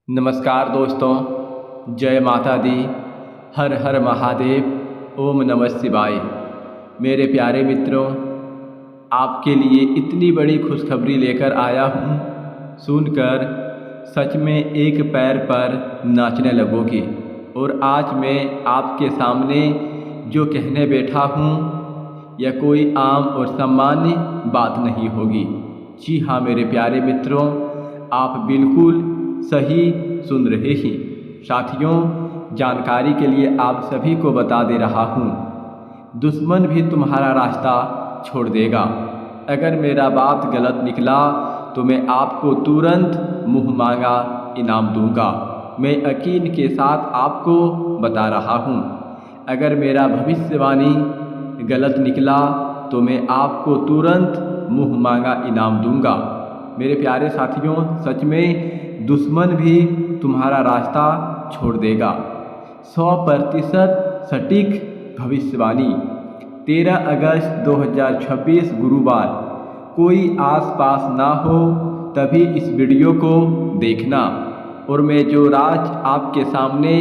नमस्कार दोस्तों, जय माता दी। हर हर महादेव। ओम नमः शिवाय। मेरे प्यारे मित्रों, आपके लिए इतनी बड़ी खुशखबरी लेकर आया हूँ, सुनकर सच में एक पैर पर नाचने लगोगे। और आज मैं आपके सामने जो कहने बैठा हूँ यह कोई आम और सामान्य बात नहीं होगी। जी हाँ मेरे प्यारे मित्रों, आप बिल्कुल सही सुन रहे हैं। साथियों, जानकारी के लिए आप सभी को बता दे रहा हूँ, दुश्मन भी तुम्हारा रास्ता छोड़ देगा। अगर मेरा बात गलत निकला तो मैं आपको तुरंत मुँह मांगा इनाम दूंगा। मैं यकीन के साथ आपको बता रहा हूँ, अगर मेरा भविष्यवाणी गलत निकला तो मैं आपको तुरंत मुँह मांगा इनाम दूंगा। मेरे प्यारे साथियों, सच में दुश्मन भी तुम्हारा रास्ता छोड़ देगा। 100% सटीक भविष्यवाणी। 13 अगस्त 2026 गुरुवार। कोई आसपास ना हो तभी इस वीडियो को देखना। और मैं जो राज आपके सामने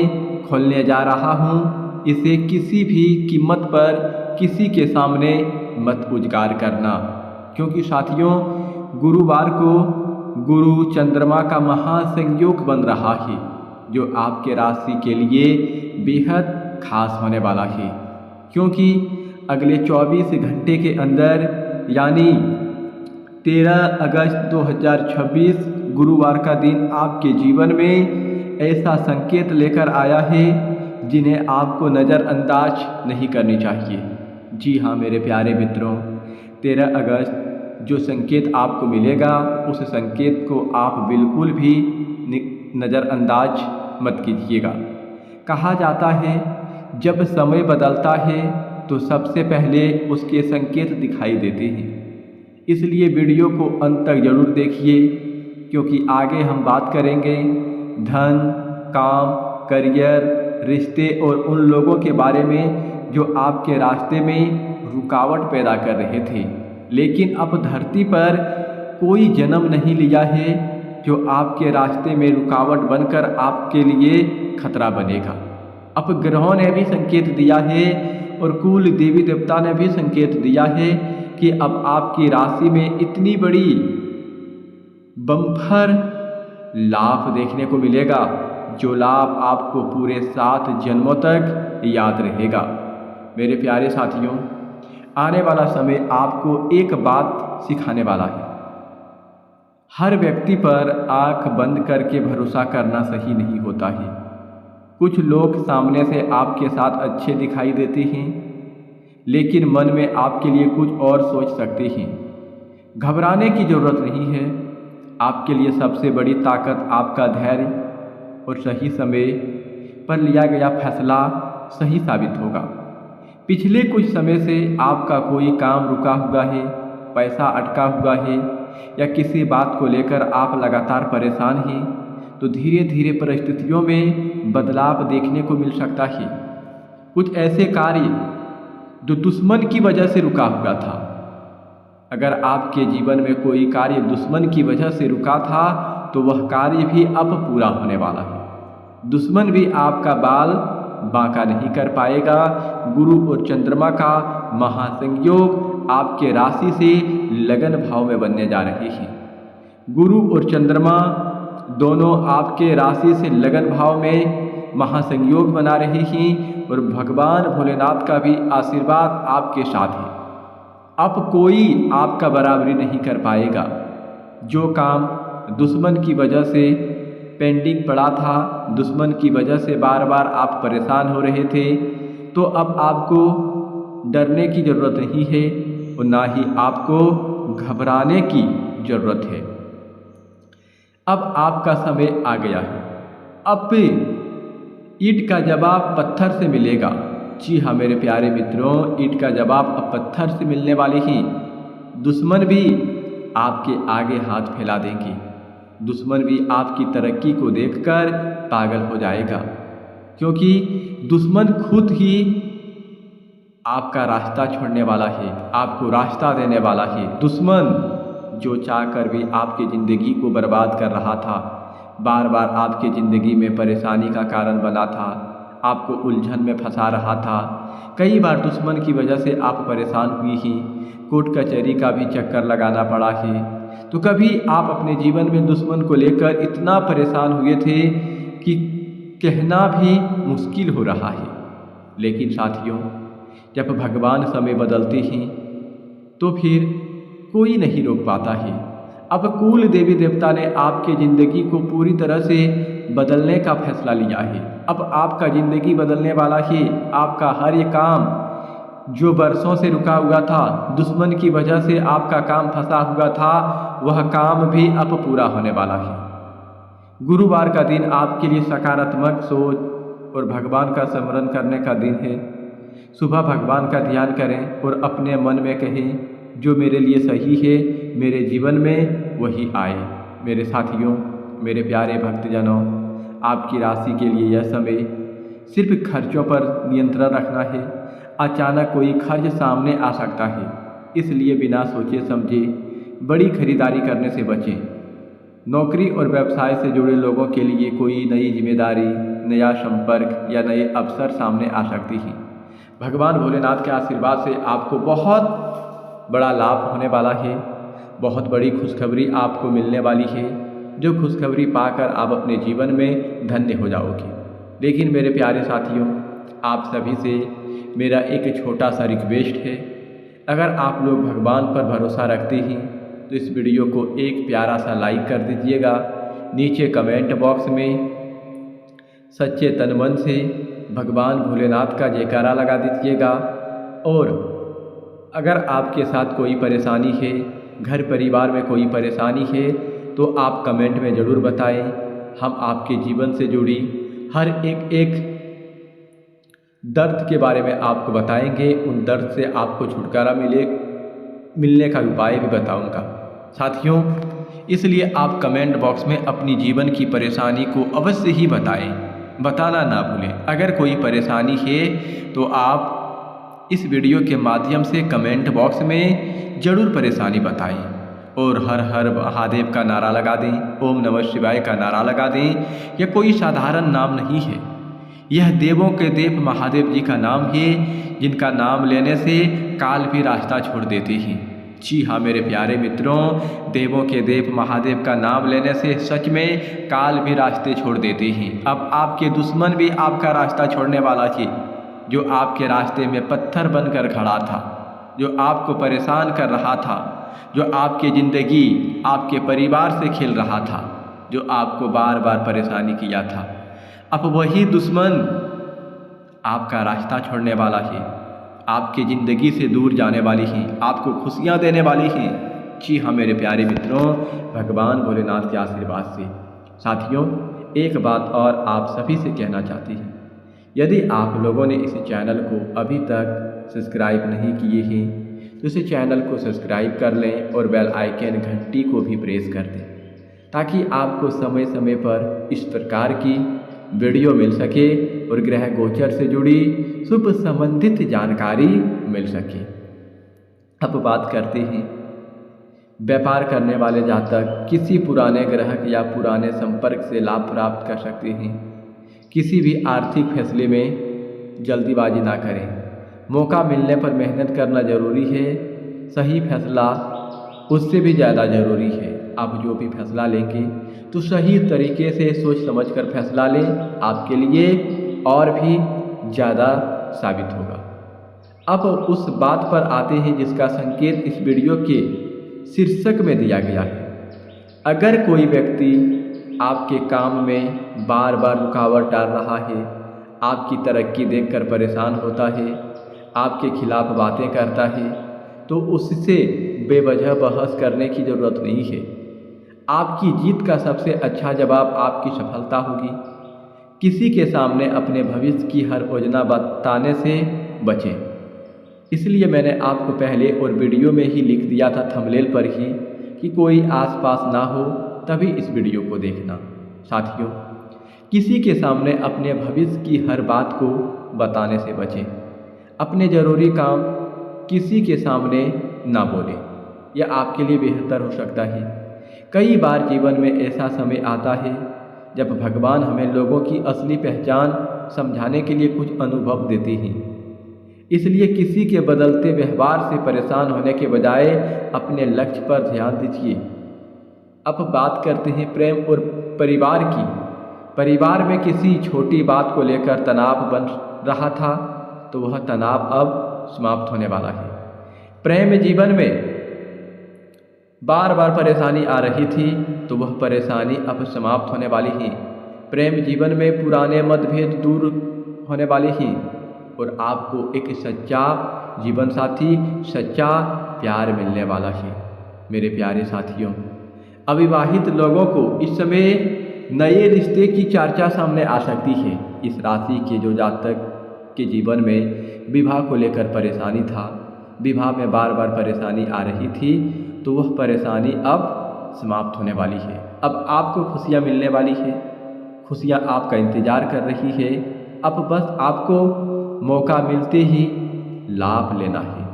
खोलने जा रहा हूँ, इसे किसी भी कीमत पर किसी के सामने मत उजागर करना। क्योंकि साथियों, गुरुवार को गुरु चंद्रमा का महासंयोग बन रहा है, जो आपके राशि के लिए बेहद खास होने वाला है। क्योंकि अगले 24 घंटे के अंदर यानी 13 अगस्त 2026 गुरुवार का दिन आपके जीवन में ऐसा संकेत लेकर आया है जिन्हें आपको नज़रअंदाज नहीं करनी चाहिए। जी हाँ मेरे प्यारे मित्रों, 13 अगस्त जो संकेत आपको मिलेगा, उस संकेत को आप बिल्कुल भी नज़रअंदाज मत कीजिएगा। कहा जाता है, जब समय बदलता है तो सबसे पहले उसके संकेत दिखाई देते हैं। इसलिए वीडियो को अंत तक जरूर देखिए, क्योंकि आगे हम बात करेंगे धन, काम, करियर, रिश्ते और उन लोगों के बारे में जो आपके रास्ते में रुकावट पैदा कर रहे थे, लेकिन अब धरती पर कोई जन्म नहीं लिया है जो आपके रास्ते में रुकावट बनकर आपके लिए खतरा बनेगा। अब ग्रहों ने भी संकेत दिया है और कुल देवी देवता ने भी संकेत दिया है कि अब आपकी राशि में इतनी बड़ी बम्पर लाभ देखने को मिलेगा, जो लाभ आपको पूरे 7 जन्मों तक याद रहेगा। मेरे प्यारे साथियों, आने वाला समय आपको एक बात सिखाने वाला है। हर व्यक्ति पर आंख बंद करके भरोसा करना सही नहीं होता है। कुछ लोग सामने से आपके साथ अच्छे दिखाई देते हैं, लेकिन मन में आपके लिए कुछ और सोच सकते हैं। घबराने की ज़रूरत नहीं है। आपके लिए सबसे बड़ी ताकत आपका धैर्य और सही समय पर लिया गया फैसला सही साबित होगा। पिछले कुछ समय से आपका कोई काम रुका हुआ है, पैसा अटका हुआ है, या किसी बात को लेकर आप लगातार परेशान हैं, तो धीरे धीरे परिस्थितियों में बदलाव देखने को मिल सकता है। कुछ ऐसे कार्य जो दुश्मन की वजह से रुका हुआ था, अगर आपके जीवन में कोई कार्य दुश्मन की वजह से रुका था तो वह कार्य भी अब पूरा होने वाला है। दुश्मन भी आपका बाल बांका नहीं कर पाएगा। गुरु और चंद्रमा का महासंयोग आपके राशि से लगन भाव में बनने जा रहे हैं। गुरु और चंद्रमा दोनों आपके राशि से लगन भाव में महासंयोग बना रहे हैं और भगवान भोलेनाथ का भी आशीर्वाद आपके साथ है। अब कोई आपका बराबरी नहीं कर पाएगा। जो काम दुश्मन की वजह से पेंडिंग पड़ा था, दुश्मन की वजह से बार बार आप परेशान हो रहे थे, तो अब आपको डरने की ज़रूरत नहीं है और ना ही आपको घबराने की ज़रूरत है। अब आपका समय आ गया है। अब ईंट का जवाब पत्थर से मिलेगा। जी हाँ मेरे प्यारे मित्रों, ईंट का जवाब अब पत्थर से मिलने वाले ही। दुश्मन भी आपके आगे हाथ फैला देंगे। दुश्मन भी आपकी तरक्की को देखकर पागल हो जाएगा, क्योंकि दुश्मन खुद ही आपका रास्ता छोड़ने वाला है, आपको रास्ता देने वाला है। दुश्मन जो चाहकर भी आपकी ज़िंदगी को बर्बाद कर रहा था, बार बार आपकी ज़िंदगी में परेशानी का कारण बना था, आपको उलझन में फंसा रहा था। कई बार दुश्मन की वजह से आप परेशान हुई ही, कोर्ट कचहरी का भी चक्कर लगाना पड़ा है। तो कभी आप अपने जीवन में दुश्मन को लेकर इतना परेशान हुए थे कि कहना भी मुश्किल हो रहा है। लेकिन साथियों, जब भगवान समय बदलते हैं तो फिर कोई नहीं रोक पाता है। अब कुल देवी देवता ने आपके ज़िंदगी को पूरी तरह से बदलने का फैसला लिया है। अब आपका ज़िंदगी बदलने वाला है। आपका हर एक काम जो बरसों से रुका हुआ था, दुश्मन की वजह से आपका काम फंसा हुआ था, वह काम भी अब पूरा होने वाला है। गुरुवार का दिन आपके लिए सकारात्मक सोच और भगवान का स्मरण करने का दिन है। सुबह भगवान का ध्यान करें और अपने मन में कहें, जो मेरे लिए सही है मेरे जीवन में वही आए। मेरे साथियों, मेरे प्यारे भक्तजनों, आपकी राशि के लिए यह समय सिर्फ खर्चों पर नियंत्रण रखना है। अचानक कोई खर्च सामने आ सकता है, इसलिए बिना सोचे समझे बड़ी खरीदारी करने से बचें। नौकरी और व्यवसाय से जुड़े लोगों के लिए कोई नई जिम्मेदारी, नया संपर्क या नए अवसर सामने आ सकती हैं। भगवान भोलेनाथ के आशीर्वाद से आपको बहुत बड़ा लाभ होने वाला है। बहुत बड़ी खुशखबरी आपको मिलने वाली है, जो खुशखबरी पाकर आप अपने जीवन में धन्य हो जाओगे। लेकिन मेरे प्यारे साथियों, आप सभी से मेरा एक छोटा सा रिक्वेस्ट है, अगर आप लोग भगवान पर भरोसा रखते हैं तो इस वीडियो को एक प्यारा सा लाइक कर दीजिएगा। नीचे कमेंट बॉक्स में सच्चे तन मन से भगवान भोलेनाथ का जयकारा लगा दीजिएगा। और अगर आपके साथ कोई परेशानी है, घर परिवार में कोई परेशानी है, तो आप कमेंट में ज़रूर बताएं। हम आपके जीवन से जुड़ी हर एक दर्द के बारे में आपको बताएंगे। उन दर्द से आपको छुटकारा मिलने का उपाय भी बताऊंगा। साथियों, इसलिए आप कमेंट बॉक्स में अपनी जीवन की परेशानी को अवश्य ही बताएं, बताना ना भूलें। अगर कोई परेशानी है तो आप इस वीडियो के माध्यम से कमेंट बॉक्स में ज़रूर परेशानी बताएं और हर हर महादेव का नारा लगा दें, ओम नमः शिवाय का नारा लगा दें। यह कोई साधारण नाम नहीं है, यह देवों के देव महादेव जी का नाम है, जिनका नाम लेने से काल भी रास्ता छोड़ देते हैं। जी हाँ मेरे प्यारे मित्रों, देवों के देव महादेव का नाम लेने से सच में काल भी रास्ते छोड़ देते हैं। अब आपके दुश्मन भी आपका रास्ता छोड़ने वाला है। जो आपके रास्ते में पत्थर बनकर खड़ा था, जो आपको परेशान कर रहा था, जो आपकी ज़िंदगी आपके परिवार से खेल रहा था, जो आपको बार बार परेशानी किया था, अब वही दुश्मन आपका रास्ता छोड़ने वाला है, आपकी ज़िंदगी से दूर जाने वाली है, आपको खुशियाँ देने वाली है। जी हाँ मेरे प्यारे मित्रों, भगवान भोलेनाथ के आशीर्वाद से। साथियों, एक बात और आप सभी से कहना चाहती हैं, यदि आप लोगों ने इस चैनल को अभी तक सब्सक्राइब नहीं किए हैं तो इस चैनल को सब्सक्राइब कर लें और बेल आइकन घंटी को भी प्रेस कर दें, ताकि आपको समय समय पर इस प्रकार की वीडियो मिल सके और ग्रह गोचर से जुड़ी शुभ संबंधित जानकारी मिल सके। अब बात करते हैं, व्यापार करने वाले जातक किसी पुराने ग्रह या पुराने संपर्क से लाभ प्राप्त कर सकते हैं। किसी भी आर्थिक फैसले में जल्दीबाजी ना करें, मौका मिलने पर मेहनत करना ज़रूरी है। सही फैसला उससे भी ज़्यादा ज़रूरी है। आप जो भी फैसला लेंगे तो सही तरीके से सोच समझ कर फैसला लें, आपके लिए और भी ज़्यादा साबित होगा। अब उस बात पर आते हैं जिसका संकेत इस वीडियो के शीर्षक में दिया गया है। अगर कोई व्यक्ति आपके काम में बार बार रुकावट डाल रहा है, आपकी तरक्की देखकर परेशान होता है, आपके खिलाफ बातें करता है, तो उससे बेवजह बहस करने की ज़रूरत नहीं है। आपकी जीत का सबसे अच्छा जवाब आपकी सफलता होगी। किसी के सामने अपने भविष्य की हर योजना बताने से बचें। इसलिए मैंने आपको पहले और वीडियो में ही लिख दिया था थंबनेल पर ही कि कोई आसपास ना हो तभी इस वीडियो को देखना। साथियों, किसी के सामने अपने भविष्य की हर बात को बताने से बचें। अपने ज़रूरी काम किसी के सामने ना बोलें, यह आपके लिए बेहतर हो सकता है। कई बार जीवन में ऐसा समय आता है जब भगवान हमें लोगों की असली पहचान समझाने के लिए कुछ अनुभव देते हैं। इसलिए किसी के बदलते व्यवहार से परेशान होने के बजाय अपने लक्ष्य पर ध्यान दीजिए। अब बात करते हैं प्रेम और परिवार की। परिवार में किसी छोटी बात को लेकर तनाव बन रहा था तो वह तनाव अब समाप्त होने वाला है। प्रेम जीवन में बार बार परेशानी आ रही थी तो वह परेशानी अब समाप्त होने वाली है। प्रेम जीवन में पुराने मतभेद दूर होने वाले हैं और आपको एक सच्चा जीवन साथी, सच्चा प्यार मिलने वाला है। मेरे प्यारे साथियों, अविवाहित लोगों को इस समय नए रिश्ते की चर्चा सामने आ सकती है। इस राशि के जो जातक के जीवन में विवाह को लेकर परेशानी था, विवाह में बार बार परेशानी आ रही थी, तो वह परेशानी अब समाप्त होने वाली है। अब आपको खुशियाँ मिलने वाली है, खुशियाँ आपका इंतज़ार कर रही है। अब बस आपको मौका मिलते ही लाभ लेना है,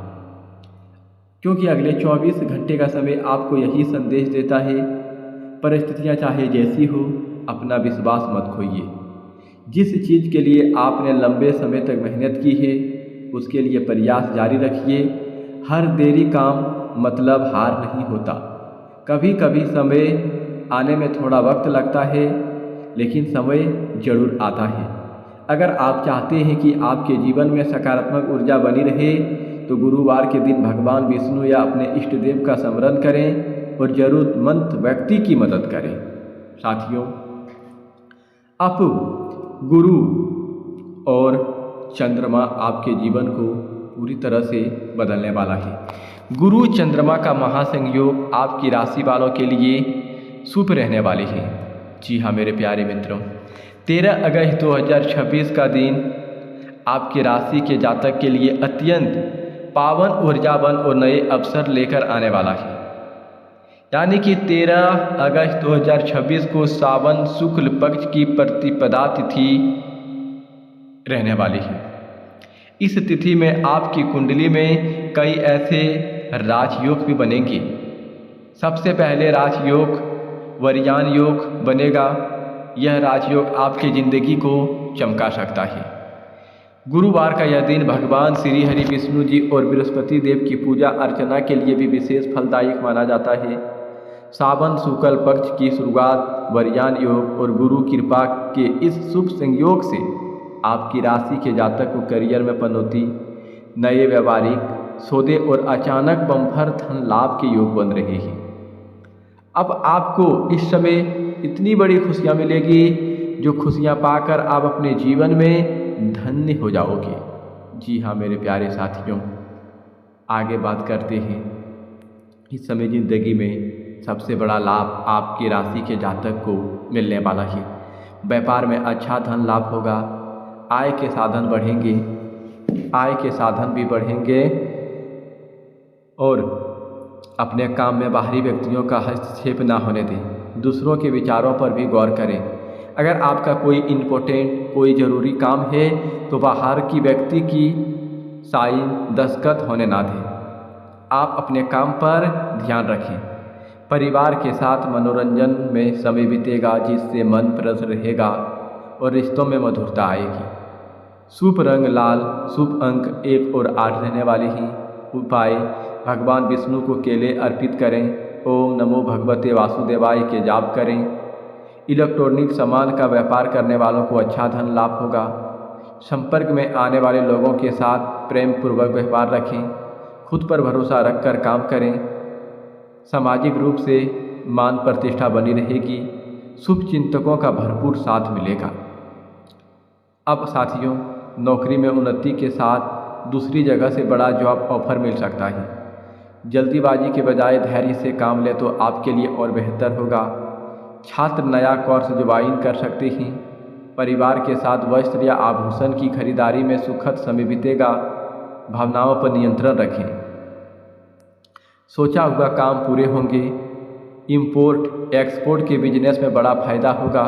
क्योंकि अगले 24 घंटे का समय आपको यही संदेश देता है, परिस्थितियाँ चाहे जैसी हो, अपना विश्वास मत खोइए। जिस चीज़ के लिए आपने लंबे समय तक मेहनत की है उसके लिए प्रयास जारी रखिए। हर देरी काम मतलब हार नहीं होता। कभी कभी समय आने में थोड़ा वक्त लगता है, लेकिन समय जरूर आता है। अगर आप चाहते हैं कि आपके जीवन में सकारात्मक ऊर्जा बनी रहे तो गुरुवार के दिन भगवान विष्णु या अपने इष्ट देव का स्मरण करें और जरूरतमंद व्यक्ति की मदद करें। साथियों, अब गुरु और चंद्रमा आपके जीवन को पूरी तरह से बदलने वाला है। गुरु चंद्रमा का महासंयोग आपकी राशि वालों के लिए शुभ रहने वाली है। जी हाँ मेरे प्यारे मित्रों, 13 अगस्त 2026 का दिन आपकी राशि के जातक के लिए अत्यंत पावन, ऊर्जावान और नए अवसर लेकर आने वाला है। यानी कि 13 अगस्त 2026 को सावन शुक्ल पक्ष की प्रतिपदा तिथि रहने वाली है। इस तिथि में आपकी कुंडली में कई ऐसे राजयोग भी बनेंगे। सबसे पहले राजयोग वरयान योग बनेगा। यह राजयोग आपकी जिंदगी को चमका सकता है। गुरुवार का यह दिन भगवान श्री हरि विष्णु जी और बृहस्पति देव की पूजा अर्चना के लिए भी विशेष फलदायक माना जाता है। सावन शुक्ल पक्ष की शुरुआत वरयान योग और गुरु कृपा के इस शुभ संयोग से आपकी राशि के जातक को करियर में पनौती, नए व्यावहारिक सौदे और अचानक बम्पर धन लाभ के योग बन रहे हैं। अब आपको इस समय इतनी बड़ी खुशियाँ मिलेगी जो खुशियाँ पाकर आप अपने जीवन में धन्य हो जाओगे। जी हाँ मेरे प्यारे साथियों, आगे बात करते हैं। इस समय ज़िंदगी में सबसे बड़ा लाभ आपकी राशि के जातक को मिलने वाला है। व्यापार में अच्छा धन लाभ होगा, आय के साधन बढ़ेंगे, आय के साधन भी बढ़ेंगे और अपने काम में बाहरी व्यक्तियों का हस्तक्षेप ना होने दें। दूसरों के विचारों पर भी गौर करें। अगर आपका कोई इम्पोर्टेंट, कोई ज़रूरी काम है तो बाहर की व्यक्ति की साइन दस्तखत होने ना दें। आप अपने काम पर ध्यान रखें। परिवार के साथ मनोरंजन में समय बीतेगा जिससे मन प्रसन्न रहेगा और रिश्तों में मधुरता आएगी। शुभ रंग लाल, शुभ अंक 1 और 8 रहने वाले हैं। उपाय, भगवान विष्णु को केले अर्पित करें, ओम नमो भगवते वासुदेवाय के जाप करें। इलेक्ट्रॉनिक सामान का व्यापार करने वालों को अच्छा धन लाभ होगा। संपर्क में आने वाले लोगों के साथ प्रेम पूर्वक व्यवहार रखें। खुद पर भरोसा रखकर काम करें। सामाजिक रूप से मान प्रतिष्ठा बनी रहेगी। शुभ चिंतकों का भरपूर साथ मिलेगा। अब साथियों, नौकरी में उन्नति के साथ दूसरी जगह से बड़ा जॉब ऑफर मिल सकता है। जल्दीबाजी के बजाय धैर्य से काम ले तो आपके लिए और बेहतर होगा। छात्र नया कोर्स ज्वाइन कर सकते हैं। परिवार के साथ वस्त्र या आभूषण की खरीदारी में सुखद समय बीतेगा। भावनाओं पर नियंत्रण रखें। सोचा हुआ काम पूरे होंगे। इंपोर्ट एक्सपोर्ट के बिजनेस में बड़ा फायदा होगा।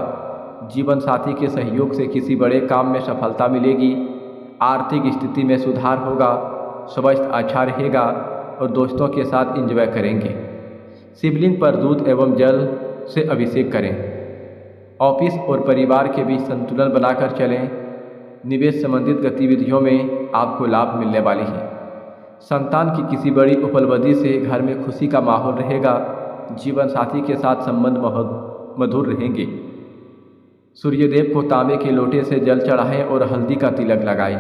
जीवन साथी के सहयोग से किसी बड़े काम में सफलता मिलेगी। आर्थिक स्थिति में सुधार होगा। स्वास्थ्य अच्छा रहेगा और दोस्तों के साथ एंजॉय करेंगे। शिवलिंग पर दूध एवं जल से अभिषेक करें। ऑफिस और परिवार के बीच संतुलन बनाकर चलें। निवेश संबंधित गतिविधियों में आपको लाभ मिलने वाली है। संतान की किसी बड़ी उपलब्धि से घर में खुशी का माहौल रहेगा। जीवन साथी के साथ संबंध मधुर रहेंगे। सूर्यदेव को तांबे के लोटे से जल चढ़ाएं और हल्दी का तिलक लगाएं।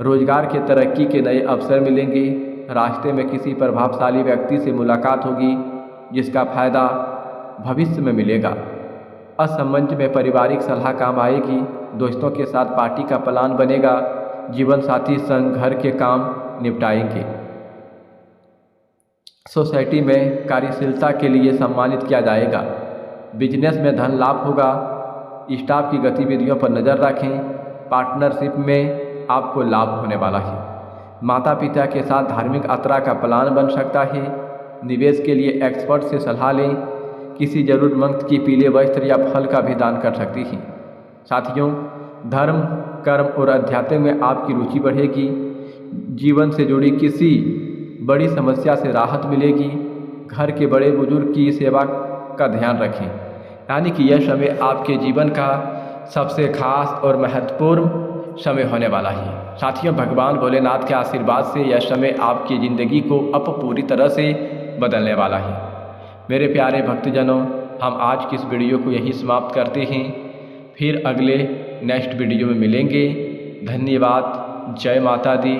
रोजगार के तरक्की के नए अवसर मिलेंगे। रास्ते में किसी प्रभावशाली व्यक्ति से मुलाकात होगी जिसका फायदा भविष्य में मिलेगा। असमंजस में पारिवारिक सलाह काम आएगी। दोस्तों के साथ पार्टी का प्लान बनेगा। जीवन साथी संग घर के काम निपटाएंगे। सोसाइटी में कार्यशीलता के लिए सम्मानित किया जाएगा। बिजनेस में धन लाभ होगा। स्टाफ की गतिविधियों पर नज़र रखें। पार्टनरशिप में आपको लाभ होने वाला है। माता पिता के साथ धार्मिक यात्रा का प्लान बन सकता है। निवेश के लिए एक्सपर्ट से सलाह लें। किसी जरूरतमंद की पीले वस्त्र या फल का भी दान कर सकती हैं। साथियों, धर्म, कर्म और अध्यात्म में आपकी रुचि बढ़ेगी। जीवन से जुड़ी किसी बड़ी समस्या से राहत मिलेगी। घर के बड़े बुजुर्ग की सेवा का ध्यान रखें। यानी कि यह समय आपके जीवन का सबसे खास और महत्वपूर्ण समय होने वाला है। साथियों, भगवान भोलेनाथ के आशीर्वाद से यह समय आपकी ज़िंदगी को अब पूरी तरह से बदलने वाला है। मेरे प्यारे भक्तजनों, हम आज की इस वीडियो को यहीं समाप्त करते हैं। फिर अगले नेक्स्ट वीडियो में मिलेंगे। धन्यवाद। जय माता दी।